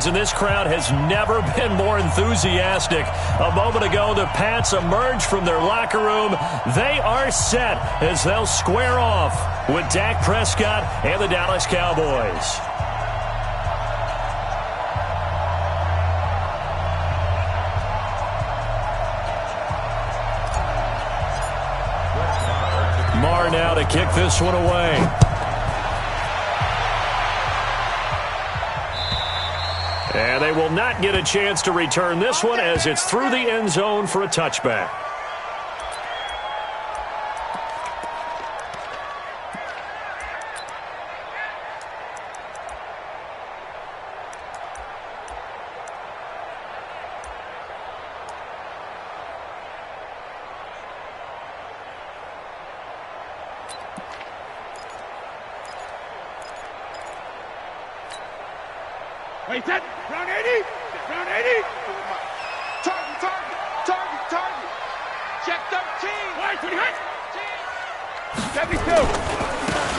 and this crowd has never been more enthusiastic. A moment ago, the Pats emerged from their locker room. They are set as they'll square off with Dak Prescott and the Dallas Cowboys. Marr now to kick this one away. And they will not get a chance to return this one as it's through the end zone for a touchback. Wait, that round 80, round 80. Target. Check 13. Wait, 72.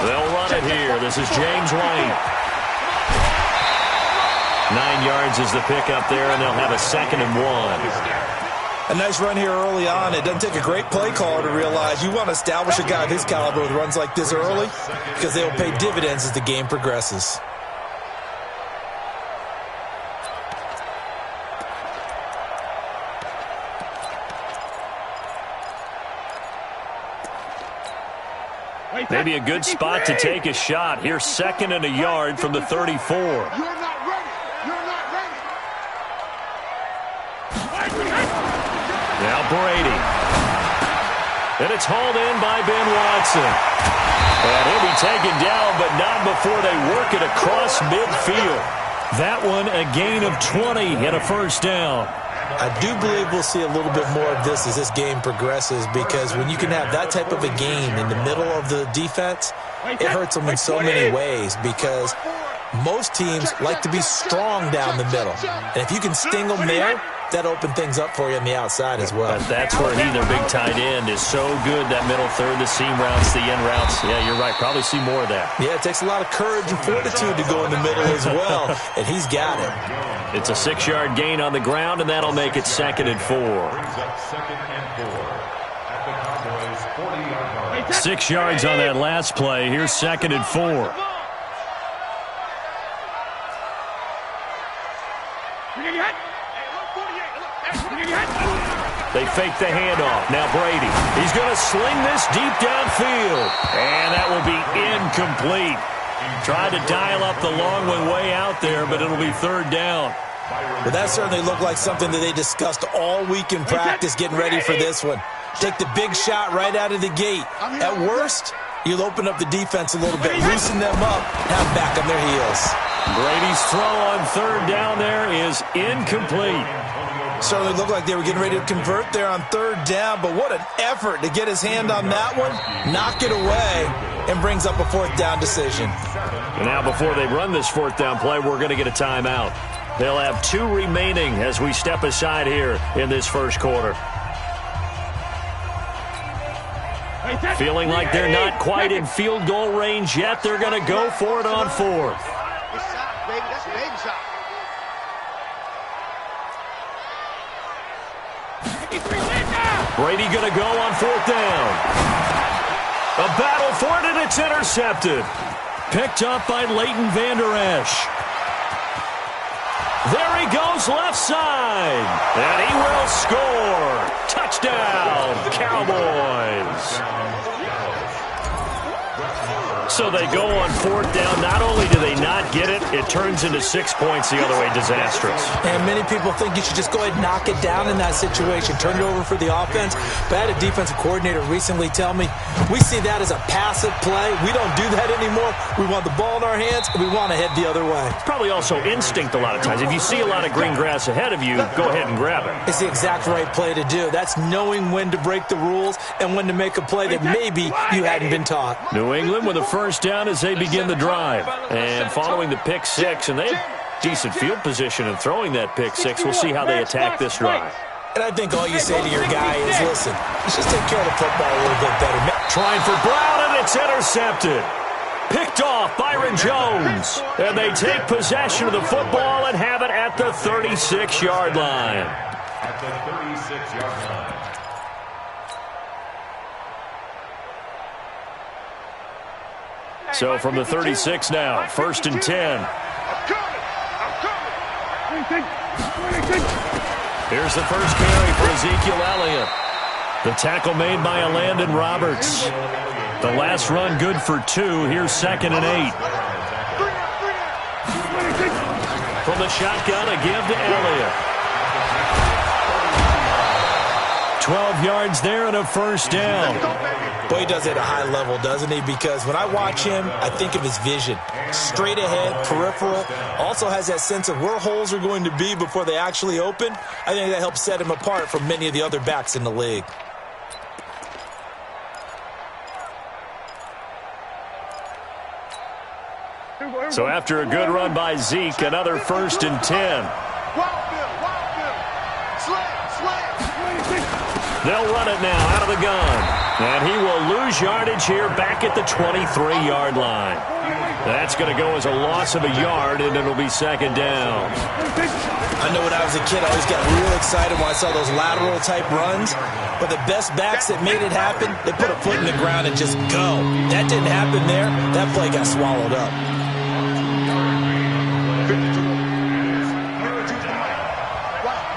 They'll run it here. This is James White. 9 yards is the pickup there, and they'll have a 2nd and 1. A nice run here early on. It doesn't take a great play caller to realize you want to establish a guy of his caliber with runs like this early because they will pay dividends as the game progresses. Maybe a good spot to take a shot. Here's 2nd and a yard from the 34. You're not ready. Now Brady. And it's hauled in by Ben Watson. And he'll be taken down, but not before they work it across midfield. That one a gain of 20 and a first down. I do believe we'll see a little bit more of this as this game progresses because when you can have that type of a game in the middle of the defense, it hurts them in so many ways because most teams like to be strong down the middle. And if you can sting them there, that opens things up for you on the outside as well. But that's where their big tight end, is so good, that middle third, the seam routes, the in routes. Yeah, you're right. Probably see more of that. Yeah, it takes a lot of courage and fortitude to go in the middle as well, and he's got it. It's a 6-yard gain on the ground, and that'll make it 2nd and 4. 6 yards on that last play. Here's 2nd and 4. They fake the handoff. Now Brady. He's going to sling this deep downfield. And that will be incomplete. Tried to dial up the long one way out there, but it'll be 3rd down. Well, that certainly looked like something that they discussed all week in practice getting ready for this one. Take the big shot right out of the gate. At worst, you'll open up the defense a little bit, loosen them up, have them back on their heels. Brady's throw on 3rd down there is incomplete. Certainly looked like they were getting ready to convert there on 3rd down, but what an effort to get his hand on that one, knock it away, and brings up a 4th down decision. And now before they run this 4th down play, we're going to get a timeout. They'll have 2 remaining as we step aside here in this first quarter. Feeling like they're not quite in field goal range yet, they're going to go for it on 4th. Brady going to go on 4th down. A battle for it, and it's intercepted. Picked up by Leighton Vander Esch. There he goes left side. And he will score. Touchdown, Cowboys. So they go on 4th down. Not only do they not get it, it turns into 6 points the other way. Disastrous. And many people think you should just go ahead and knock it down in that situation. Turn it over for the offense. But I had a defensive coordinator recently tell me, we see that as a passive play. We don't do that anymore. We want the ball in our hands, and we want to head the other way. Probably also instinct a lot of times. If you see a lot of green grass ahead of you, go ahead and grab it. It's the exact right play to do. That's knowing when to break the rules and when to make a play that maybe you hadn't been taught. New England with a first down as they begin the drive. And following the pick 6, and they have decent field position in throwing that pick 6. We'll see how they attack this drive. And I think all you say to your guy is, listen, let's just take care of the football a little bit better. Trying for Brown, and it's intercepted. Picked off Byron Jones. And they take possession of the football and have it at the 36-yard line. At the 36-yard line. So from the 36 now, 1st and 10. Here's the first carry for Ezekiel Elliott. The tackle made by Landon Roberts. The last run good for 2. Here's 2nd and 8. From the shotgun, a give to Elliott. 12 yards there and a first down. Boy, he does it at a high level, doesn't he? Because when I watch him, I think of his vision. Straight ahead, peripheral. Also has that sense of where holes are going to be before they actually open. I think that helps set him apart from many of the other backs in the league. So after a good run by Zeke, another 1st and 10. They'll run it now out of the gun. And he will lose yardage here back at the 23-yard line. That's going to go as a loss of a yard, and it'll be 2nd down. I know when I was a kid, I always got real excited when I saw those lateral-type runs. But the best backs that made it happen, they put a foot in the ground and just go. That didn't happen there. That play got swallowed up.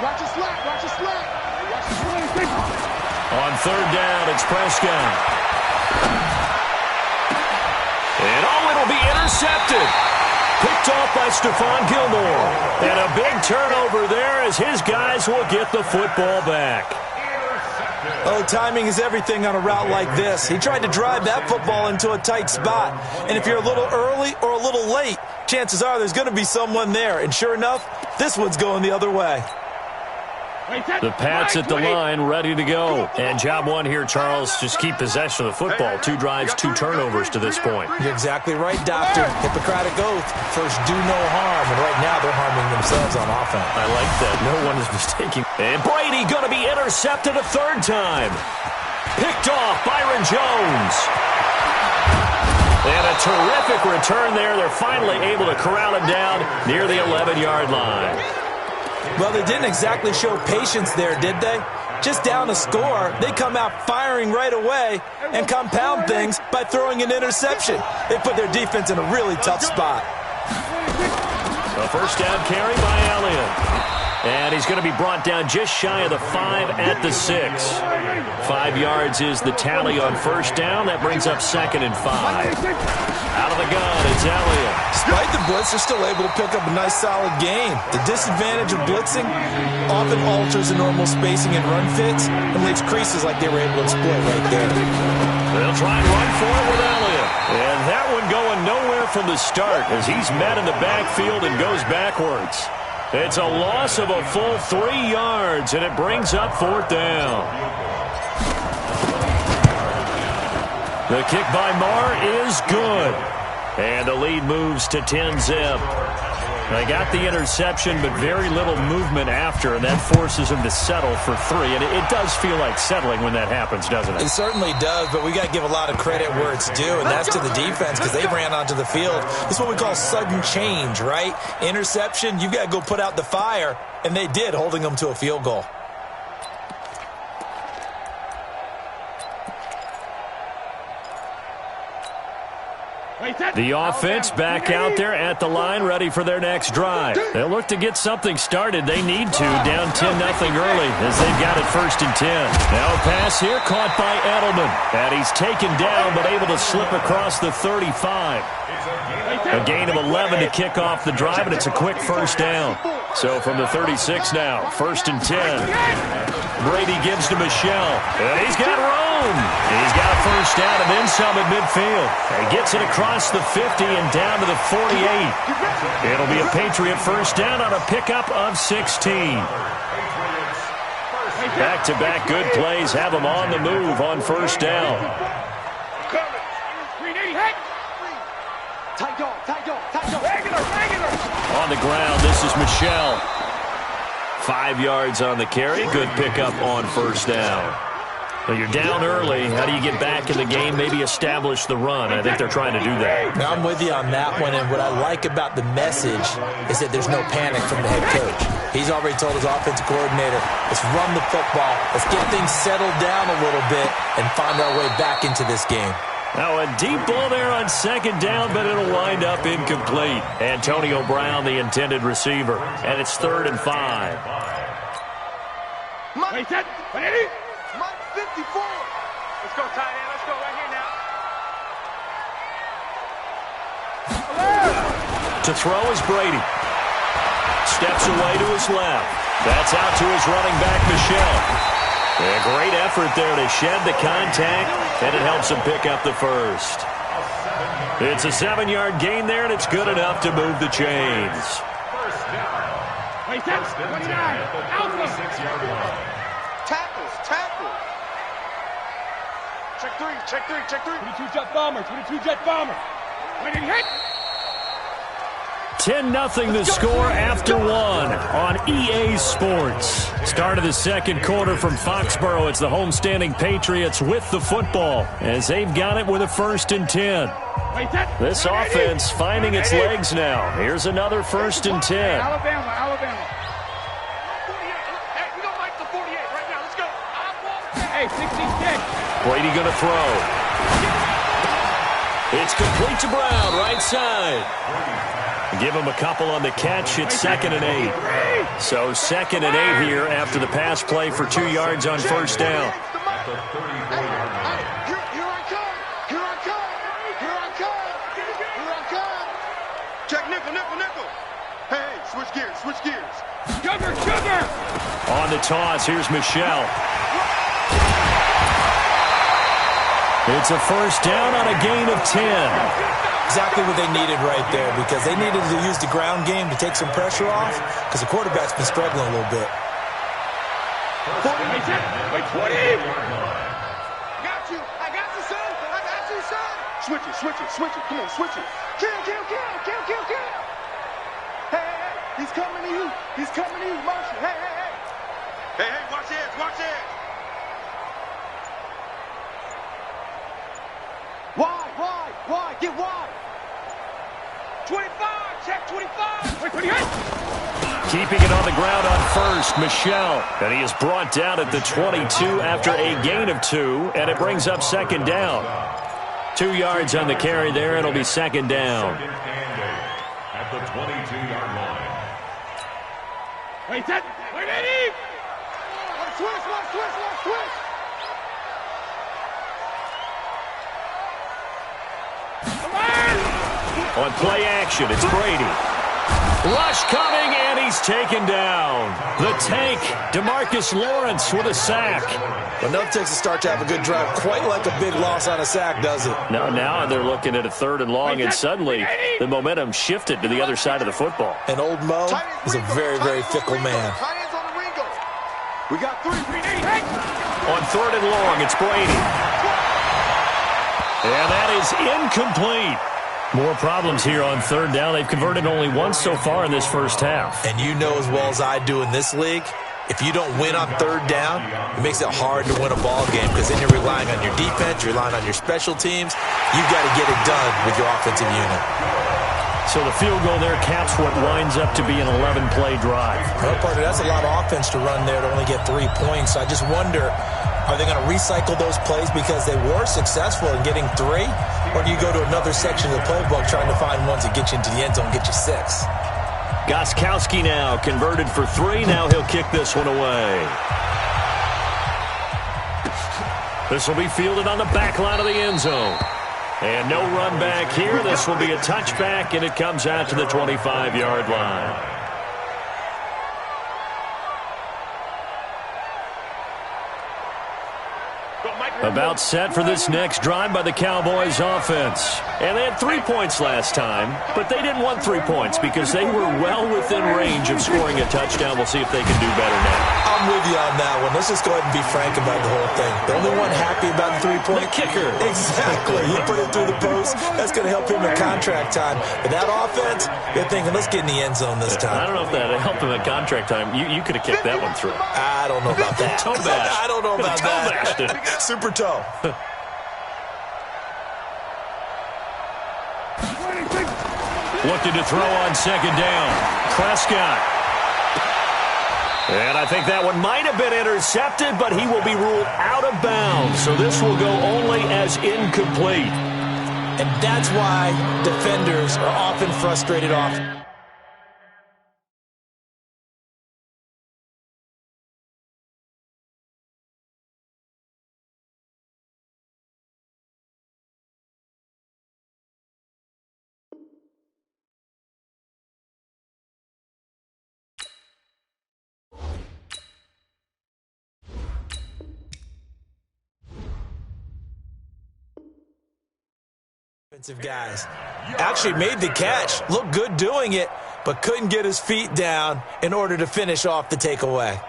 Watch your slap. Watch your slap. On 3rd down, it's Prescott. And it'll be intercepted. Picked off by Stephon Gilmore. And a big turnover there as his guys will get the football back. Oh, timing is everything on a route like this. He tried to drive that football into a tight spot. And if you're a little early or a little late, chances are there's going to be someone there. And sure enough, this one's going the other way. The Pats at the line, ready to go. And job one here, Charles, just keep possession of the football. 2 drives, 2 turnovers to this point. You're exactly right, Doctor. Hippocratic oath. First, do no harm. And right now, they're harming themselves on offense. I like that. No one is mistaking. And Brady going to be intercepted a 3rd time. Picked off Byron Jones. And a terrific return there. They're finally able to corral him down near the 11-yard line. Well, they didn't exactly show patience there, did they? Just down a score, they come out firing right away and compound things by throwing an interception. They put their defense in a really tough spot. A 1st down carry by Elliott. And he's going to be brought down just shy of the 5 at the 6. 5 yards is the tally on 1st down. That brings up 2nd and 5. Out of the gun, it's Elliott. Despite the blitz, they're still able to pick up a nice, solid gain. The disadvantage of blitzing often alters the normal spacing and run fits and leaves creases like they were able to exploit right there. They'll try and run for it with Elliott. And that one going nowhere from the start as he's met in the backfield and goes backwards. It's a loss of a full 3 yards, and it brings up 4th down. The kick by Marr is good. And the lead moves to 10-zip. They got the interception, but very little movement after, and that forces them to settle for 3. And it does feel like settling when that happens, doesn't it? It certainly does, but we got to give a lot of credit where it's due, and that's to the defense because they ran onto the field. It's what we call sudden change, right? Interception, you got to go put out the fire, and they did, holding them to a field goal. The offense back out there at the line, ready for their next drive. They'll look to get something started. They need to, down 10-0 early as they've got it 1st and 10. Now a pass here caught by Edelman. And he's taken down but able to slip across the 35. A gain of 11 to kick off the drive, and it's a quick 1st down. So from the 36 now, 1st and 10. Brady gives to Michel. And he's got room. He's got a 1st down and then some at midfield. He gets it across the 50 and down to the 48. It'll be a Patriot 1st down on a pickup of 16. Back-to-back good plays have them on the move on 1st down. On the ground, this is Michel. 5 yards on the carry. Good pickup on 1st down. Well, you're down early. How do you get back in the game, maybe establish the run? I think they're trying to do that. Now, I'm with you on that one, and what I like about the message is that there's no panic from the head coach. He's already told his offensive coordinator, let's run the football, let's get things settled down a little bit and find our way back into this game. Now a deep ball there on second down, but it'll wind up incomplete. Antonio Brown, the intended receiver, and it's 3rd and 5. Wait, set, ready? Mike 54. Let's go, tight end. Let's go right here now. To throw is Brady. Steps away to his left. That's out to his running back, Michel. A great effort there to shed the contact, and it helps him pick up the first. It's a 7-yard gain there, and it's good enough to move the chains. Wait, set, 29. Alpha. 6-yard line. Tackles. Check three. 22 jet bomber. Waiting hit. 10-0 the score after 1 on EA Sports. Start of the second quarter from Foxborough. It's the homestanding Patriots with the football as they've got it with a 1st and 10. This offense finding its legs now. Here's another 1st and 10. Alabama. 48. Hey, we don't like the 48 right now. Let's go. Hey, 66. Brady going to throw. It's complete to Brown, right side. Give him a couple on the catch. It's 2nd and 8. So 2nd and 8 here after the pass play for 2 yards on 1st down. Here I come. Check nickel. Hey, switch gears. Sugar. On the toss, here's Michel. It's a 1st down on a gain of 10. Exactly what they needed right there, because they needed to use the ground game to take some pressure off, because the quarterback's been struggling a little bit. 20. I got you, son. Switch it. Come on, switch it. Kill. Hey, he's coming to you. Marshall. Hey, watch it. Why? Get wide. 25, check 25. Wait, Keeping it on the ground on 1st, Michel. And he is brought down at the 22 after a gain of 2, and it brings up 2nd down. 2 yards on the carry there, and it'll be 2nd down. At the 22-yard line. Wait, Eddie. Let's switch. On play action, it's Brady. Rush coming, and he's taken down. The tank, DeMarcus Lawrence with a sack. But no Texas start to have a good drive, quite like a big loss on a sack, does it? Now they're looking at a 3rd and long, and suddenly the momentum shifted to the other side of the football. And old Mo is a very, very fickle man. We got 3. On 3rd and long, it's Brady. And that is incomplete. More problems here on 3rd down. They've converted only once so far in this first half. And you know as well as I do in this league, if you don't win on 3rd down, it makes it hard to win a ball game, because then you're relying on your defense, you're relying on your special teams. You've got to get it done with your offensive unit. So the field goal there caps what winds up to be an 11-play drive. Well, partner, that's a lot of offense to run there to only get 3 points. I just wonder, are they going to recycle those plays because they were successful in getting 3? Or do you go to another section of the playbook trying to find ones that get you into the end zone and get you 6? Gostkowski now converted for 3. Now he'll kick this one away. This will be fielded on the back line of the end zone. And no run back here. This will be a touchback, and it comes out to the 25-yard line. Go, Mike. About set for this next drive by the Cowboys offense. And they had 3 points last time, but they didn't want 3 points because they were well within range of scoring a touchdown. We'll see if they can do better now. I'm with you on that one. Let's just go ahead and be frank about the whole thing. The only one happy about the 3-point kicker. Exactly. He put it through the post. That's going to help him in contract time. But that offense, they're thinking, let's get in the end zone this time. I don't know if that helped him at contract time. You could have kicked that one through. I don't know about that. Toe bash. I don't know about toe that. Bashed it. Super toe. Looking to throw on second down. Prescott. And I think that one might have been intercepted, but he will be ruled out of bounds. So this will go only as incomplete. And that's why defenders are often frustrated off. Guys actually made the catch, looked good doing it, but couldn't get his feet down in order to finish off the takeaway.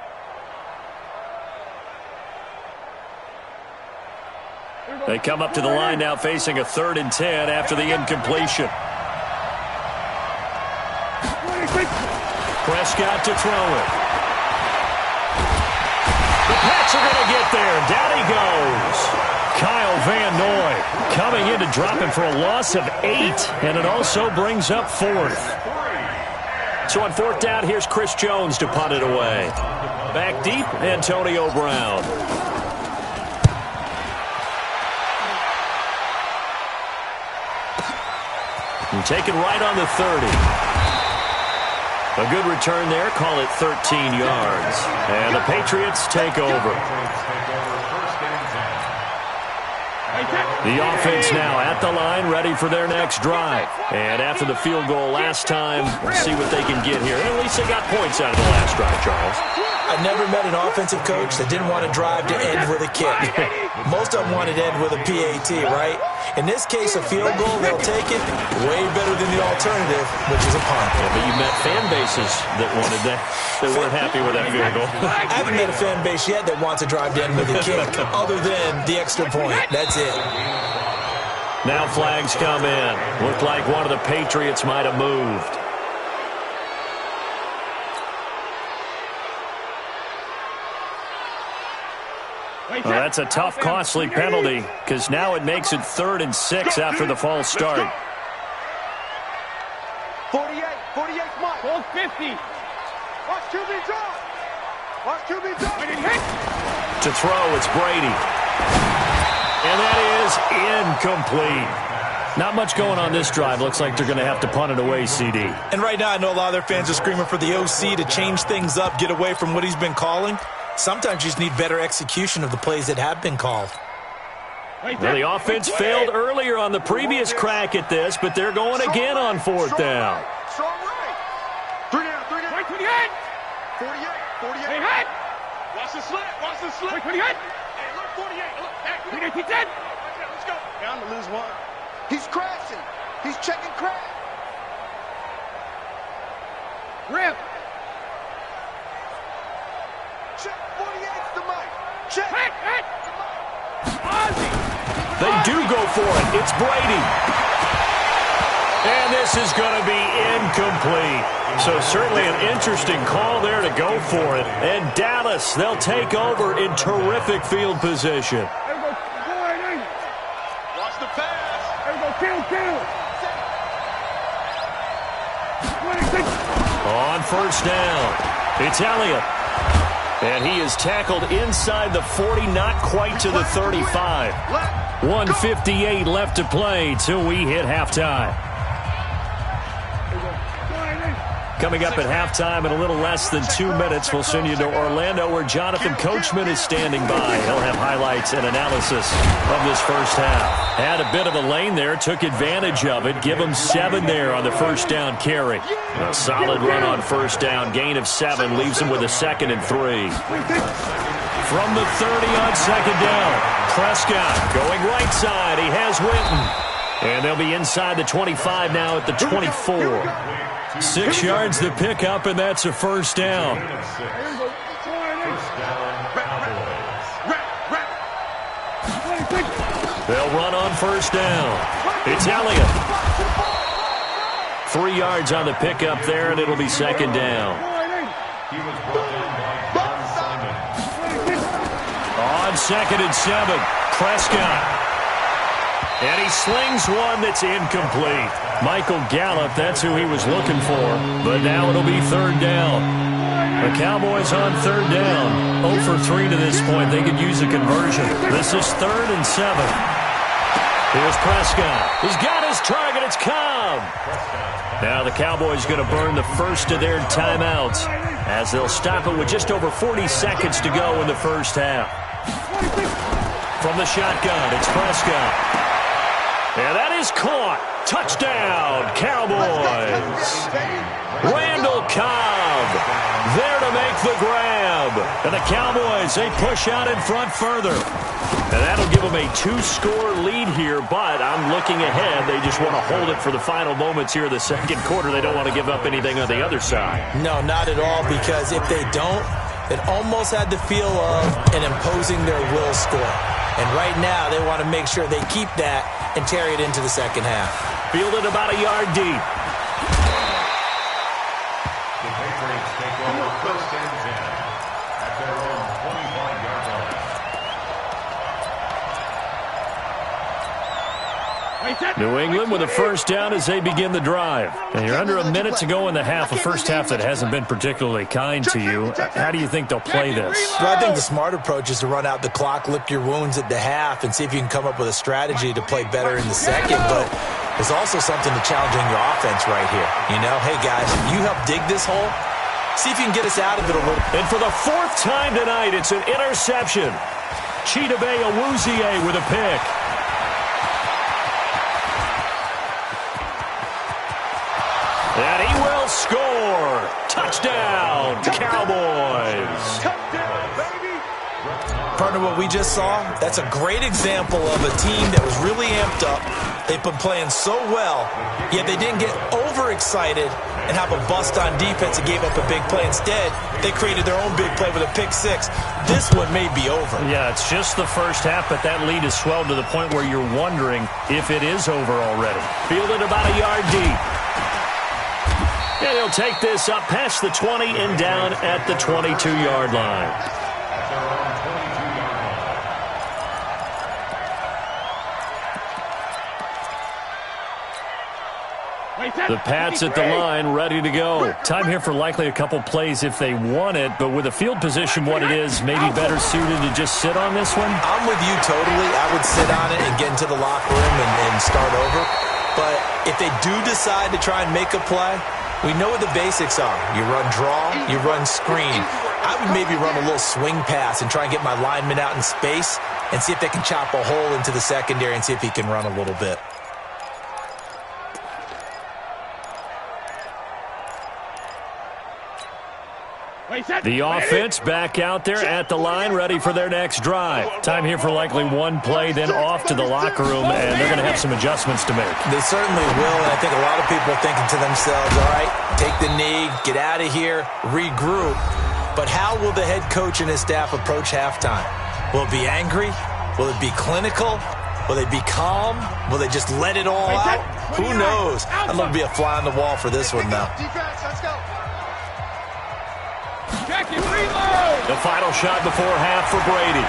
They come up to the line now facing a 3rd and 10 after the incompletion. Prescott to throw it. The Pats are going to get there. Down he goes. Kyle Van Noy coming in to drop him for a loss of 8, and it also brings up 4th. So on 4th down, here's Chris Jones to punt it away. Back deep, Antonio Brown. And taken right on the 30. A good return there, call it 13 yards. And the Patriots take over. The offense now at the line, ready for their next drive. And after the field goal last time, we'll see what they can get here. At least they got points out of the last drive, Charles. I've never met an offensive coach that didn't want to drive to end with a kick. Most of them wanted to end with a PAT, right? In this case, a field goal, they'll take it way better than the alternative, which is a punt. Yeah, but you met fan bases that wanted that, that weren't happy with that field goal. I haven't met a fan base yet that wants to drive to end with a kick, other than the extra point. That's it. Now flags come in. Looked like one of the Patriots might have moved. Well, that's a tough, costly penalty because now it makes it 3rd and 6 after the false start. 48, Mike. Ball 50. Watch QB drop. Watch QB drop. To throw, it's Brady. And that is incomplete. Not much going on this drive. Looks like they're going to have to punt it away, CD. And right now I know a lot of their fans are screaming for the OC to change things up, get away from what he's been calling. Sometimes you just need better execution of the plays that have been called. Well, the offense failed earlier on the previous crack at this, but they're going again on 4th down. Strong right. 3 down. 48. 48. Hey, watch the slip. 48. Hey, look, 48. Look, back. 10. Let's go. Down to lose 1. He's crashing. He's checking crash. Rip. Check 48's the mic. Check. They do go for it. It's Brady. And this is going to be incomplete. So certainly an interesting call there to go for it. And Dallas, they'll take over in terrific field position. Watch the pass. Kill. On 1st down, it's Elliott. And he is tackled inside the 40, not quite to the 35. 1:58 left to play till we hit halftime. Coming up at halftime in a little less than 2 minutes, we'll send you to Orlando where Jonathan Coachman is standing by. He'll have highlights and analysis of this first half. Had a bit of a lane there, took advantage of it. Give him 7 there on the 1st down carry. A solid run on 1st down, gain of 7, leaves him with a 2nd and 3. from the 30 on second down. Prescott going right side. He has Witten. And they'll be inside the 25 now at the 24. 6 yards the pickup, and that's a first down. They'll run on first down. It's Elliott. 3 yards on the pickup there, and it'll be second down. On 2nd and 7, Prescott. And he slings one that's incomplete. Michael Gallup, that's who he was looking for. But now it'll be third down. The Cowboys on third down. 0 for 3 to this point. They could use a conversion. This is 3rd and 7. Here's Prescott. He's got his target. It's Cobb. Now the Cowboys going to burn the first of their timeouts as they'll stop it with just over 40 seconds to go in the first half. From the shotgun, it's Prescott. And that is caught. Touchdown, Cowboys. Randall Cobb there to make the grab. And the Cowboys, they push out in front further. And that'll give them a 2-score lead here, but I'm looking ahead. They just want to hold it for the final moments here in the second quarter. They don't want to give up anything on the other side. No, not at all, because if they don't, it almost had the feel of an imposing their will score. And right now, they want to make sure they keep that and carry it into the second half. Fielded about a yard deep. The Patriots take over 1st and 10 at their own 25-yard line. New England with a first down as they begin the drive. And you're under a minute to go in the half, a first half that hasn't been particularly kind to you. How do you think they'll play this? Well, I think the smart approach is to run out the clock, lick your wounds at the half, and see if you can come up with a strategy to play better in the second. But there's also something to challenging your offense right here. You know, hey, guys, you help dig this hole. See if you can get us out of it a little. And for the 4th time tonight, it's an interception. Chidobe Awuzie with a pick. And he will score. Touchdown, Cowboys. Partner, what we just saw, that's a great example of a team that was really amped up. They've been playing so well, yet they didn't get overexcited and have a bust on defense and gave up a big play. Instead, they created their own big play with a pick-6. This one may be over. Yeah, it's just the first half, but that lead has swelled to the point where you're wondering if it is over already. Fielded about a yard deep. And he'll take this up past the 20 and down at the 22-yard line. The Pats at the line, ready to go. Time here for likely a couple plays if they want it, but with the field position what it is, maybe better suited to just sit on this one? I'm with you totally. I would sit on it and get into the locker room and start over. But if they do decide to try and make a play, we know what the basics are. You run draw, you run screen. I would maybe run a little swing pass and try and get my lineman out in space and see if they can chop a hole into the secondary and see if he can run a little bit. The offense back out there at the line, ready for their next drive. Time here for likely one play, then off to the locker room, and they're going to have some adjustments to make. They certainly will, and I think a lot of people are thinking to themselves, all right, take the knee, get out of here, regroup. But how will the head coach and his staff approach halftime? Will it be angry? Will it be clinical? Will they be calm? Will they just let it all out? Who knows? I'd love to be a fly on the wall for this one, though. The final shot before half for Brady.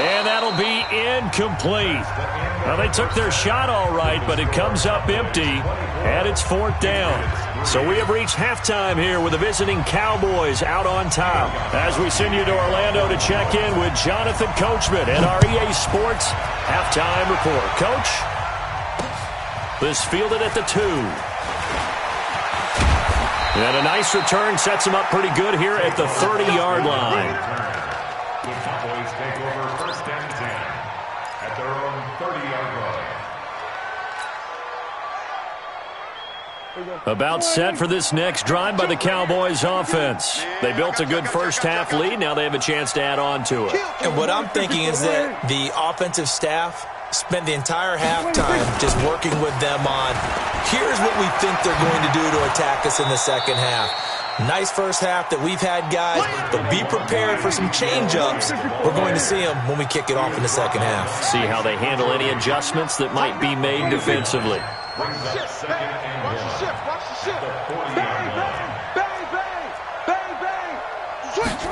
And that'll be incomplete. Well, they took their shot all right, but it comes up empty, and it's 4th down. So we have reached halftime here with the visiting Cowboys out on top. As we send you to Orlando to check in with Jonathan Coachman and our EA Sports halftime report. Coach, this fielded at the 2. And a nice return sets him up pretty good here at the 30-yard line. The Cowboys take over 1st and 10 at their own 30-yard line. About set for this next drive by the Cowboys offense. They built a good first-half lead. Now they have a chance to add on to it. And what I'm thinking is that the offensive staff spent the entire halftime just working with them on, here's what we think they're going to do to attack us in the second half. Nice first half that we've had, guys, but be prepared for some change-ups. We're going to see them when we kick it off in the second half. See how they handle any adjustments that might be made defensively. Watch the shift, watch the shift. Bang, bang, bang, bang, bang, bang. Switch.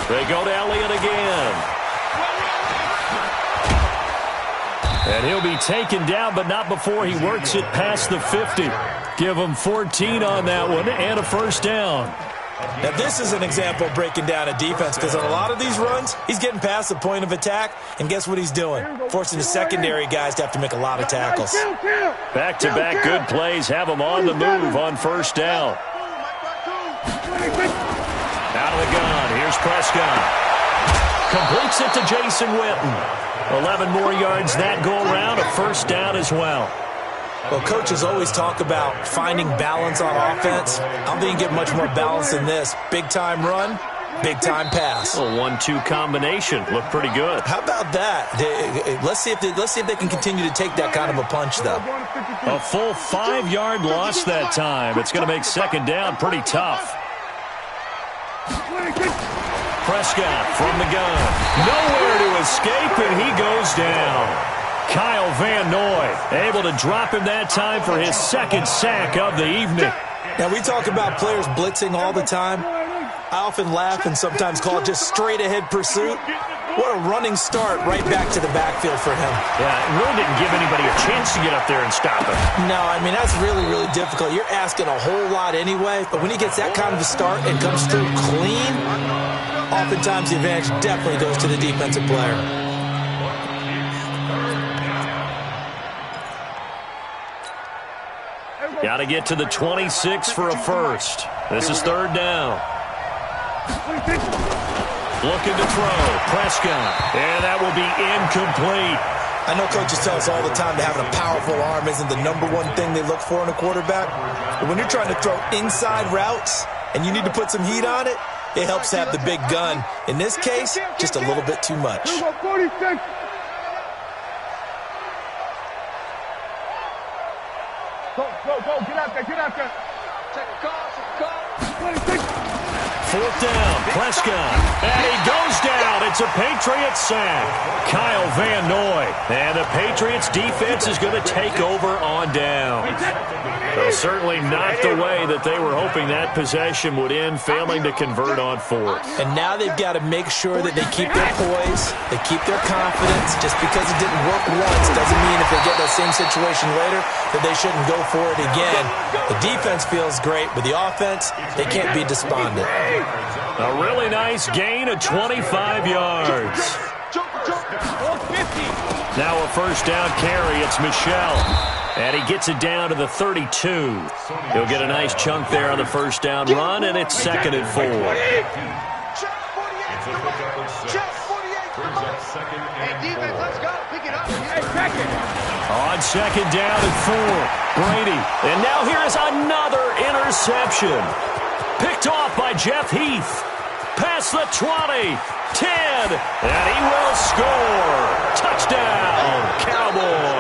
They go to Elliott again. And he'll be taken down, but not before he works it past the 50. Give him 14 on that one and a first down. Now, this is an example of breaking down a defense because on a lot of these runs, he's getting past the point of attack, and guess what he's doing? Forcing the secondary guys to have to make a lot of tackles. Back-to-back good plays have them on the move on first down. Out of the gun, here's Prescott. Completes it to Jason Witten. 11 more yards that go-around, a first down as well. Well, coaches always talk about finding balance on offense. I don't think you get much more balance than this. Big-time run, big-time pass. A 1-2 combination. Looked pretty good. How about that? Let's see if they can continue to take that kind of a punch, though. A full 5-yard loss that time. It's going to make second down pretty tough. Prescott from the gun. Nowhere to escape, and he goes down. Kyle Van Noy able to drop him that time for his second sack of the evening. Now, we talk about players blitzing all the time. I often laugh and sometimes call it just straight-ahead pursuit. What a running start right back to the backfield for him. Yeah, it really didn't give anybody a chance to get up there and stop him. No, I mean, that's really, really difficult. You're asking a whole lot anyway, but when he gets that kind of a start and comes through clean, oftentimes the advantage definitely goes to the defensive player. Got to get to the 26 for a first. This is third down. Looking to throw. Prescott. And that will be incomplete. I know coaches tell us all the time that having a powerful arm isn't the number one thing they look for in a quarterback. But when you're trying to throw inside routes and you need to put some heat on it, it helps to have the big gun. In this case, just a little bit too much. Go, get out there. Take a call. Fourth down, Prescott. And he goes down. It's a Patriots sack. Kyle Van Noy. And the Patriots defense is going to take over on downs. Well, certainly not the way that they were hoping that possession would end, failing to convert on fourth. And now they've got to make sure that they keep their poise, they keep their confidence. Just because it didn't work once doesn't mean if they get that same situation later that they shouldn't go for it again. The defense feels great, but the offense, they can't be despondent. A really nice gain of 25 yards. Now a first down carry. It's Michel. And he gets it down to the 32. He'll get a nice chunk there on the first down run, and it's second and 4. On second down and 4, Brady. And now here is another interception. Picked off by Jeff Heath. Past the 20, 10, and he will score. Touchdown, Cowboys.